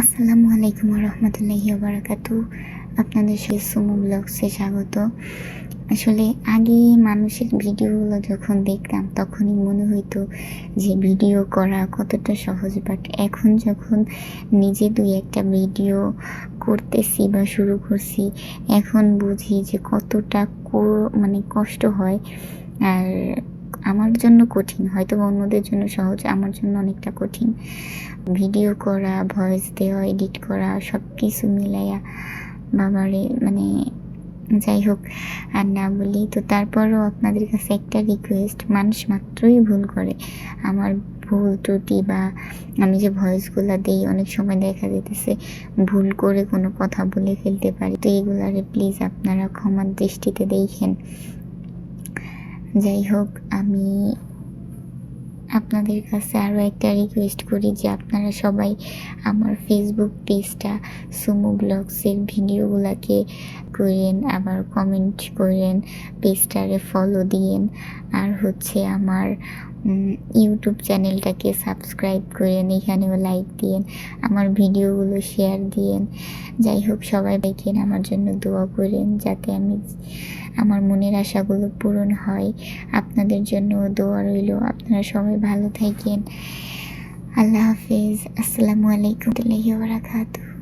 আসসালামু আলাইকুম রহমতুল্লাহি বারাকাতু। আপনাদের সাথে সুমু ব্লগসে স্বাগত। আসলে আগে মানুষের ভিডিওগুলো যখন দেখতাম তখনই মনে হইতো যে ভিডিও করা কতটা সহজ, বাট এখন যখন নিজে দুই একটা ভিডিও করতেছি বা শুরু করছি, এখন বুঝি যে কতটা কষ্ট হয়। আর আমার জন্য কঠিন, হয়তো অন্যদের জন্য সহজ, আমার জন্য অনেকটা কঠিন। ভিডিও করা, ভয়েস দেওয়া, এডিট করা সব কিছু মিলাইয়া বাবারে, যাই হোক আর না বলি তো। তারপরও আপনাদের কাছে একটা রিকোয়েস্ট, মানুষ মাত্রই ভুল করে। আমার ভুল ত্রুটি বা আমি যে ভয়েসগুলো দিই অনেক সময় দেখা যেতেছে ভুল করে কোনো কথা বলে ফেলতে পারি, তো এগুলারে প্লিজ আপনারা ক্ষমার দৃষ্টিতে দেখেন। যাই হোক, আমি আপনাদের কাছে আরও একটা রিকোয়েস্ট করি যে আপনারা সবাই আমার ফেসবুক পেজটা সুমু ব্লগসের ভিডিওগুলোকে করেন, আবার কমেন্ট করেন, পেজটারে ফলো দিয়েন, আর আমার ইউটিউব চ্যানেলটাকে সাবস্ক্রাইব করেন, এখানেও লাইক দিয়েন, আমার ভিডিওগুলো শেয়ার দিয়েন। যাই হোক, সবাই দেখেন, আমার জন্য দোয়া করেন যাতে আমার মনের আশাগুলো পূরণ হয়। আপনাদের জন্য দোয়া রইল। আপনারা সবাই ভালো থাকেন। আল্লাহ হাফেজ। আসসালামু আলাইকুম ওয়া রাহমাতুল্লাহি ওয়া বারাকাতুহু।